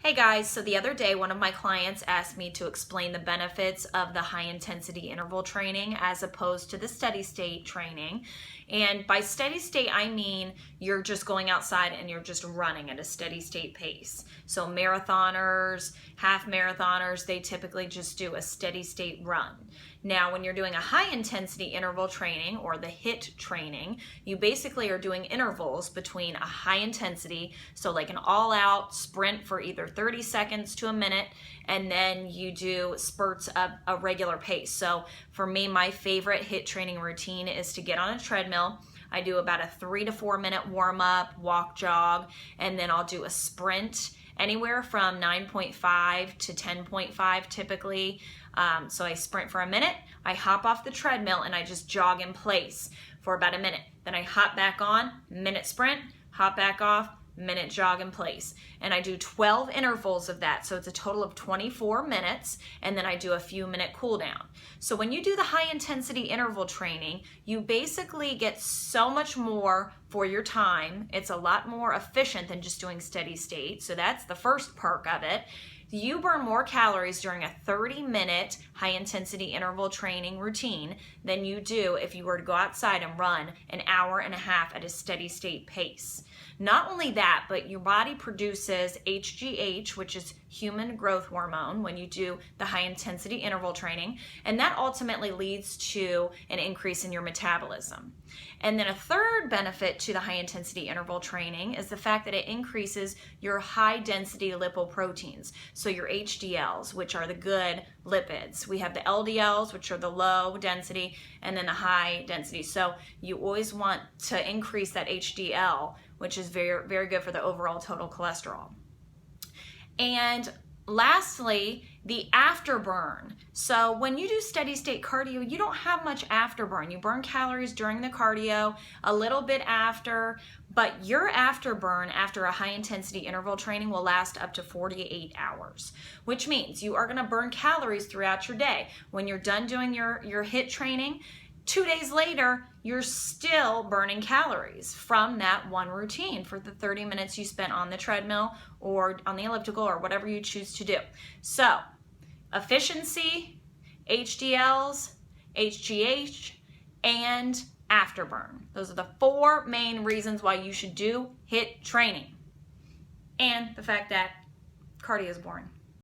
Hey guys, so the other day one of my clients asked me to explain the benefits of the high intensity interval training as opposed to the steady state training. And by steady state, I mean you're just going outside and you're just running at a steady state pace. So marathoners, half marathoners, they typically just do a steady state run. Now, when you're doing a high intensity interval training or the HIIT training, you basically are doing intervals between a high intensity, so like an all-out sprint for either 30 seconds to a minute, and then you do spurts of a regular pace. So for me, my favorite HIIT training routine is to get on a treadmill. I do about a 3 to 4 minute warm up, walk, jog, and then I'll do a sprint anywhere from 9.5 to 10.5 typically. So I sprint for a minute, I hop off the treadmill and I just jog in place for about a minute. Then I hop back on, minute sprint, hop back off, minute jog in place. And I do 12 intervals of that. So it's a total of 24 minutes. And then I do a few minute cool down. So when you do the high intensity interval training, you basically get so much more for your time. It's a lot more efficient than just doing steady state. So that's the first perk of it. You burn more calories during a 30-minute high-intensity interval training routine than you do if you were to go outside and run an hour and a half at a steady-state pace. Not only that, but your body produces HGH, which is human growth hormone, when you do the high-intensity interval training, and that ultimately leads to an increase in your metabolism. And then a third benefit to the high-intensity interval training is the fact that it increases your high-density lipoproteins, so your HDLs, which are the good lipids. We have the LDLs, which are the low density, and then the high density. So you always want to increase that HDL, which is very, very good for the overall total cholesterol. And lastly, the afterburn. So when you do steady state cardio, you don't have much afterburn. You burn calories during the cardio, a little bit after, but your afterburn after a high intensity interval training will last up to 48 hours, which means you are gonna burn calories throughout your day. When you're done doing your HIIT training, 2 days later, you're still burning calories from that one routine for the 30 minutes you spent on the treadmill or on the elliptical or whatever you choose to do. So, efficiency, HDLs, HGH, and afterburn. Those are the 4 main reasons why you should do HIIT training. And the fact that cardio is boring.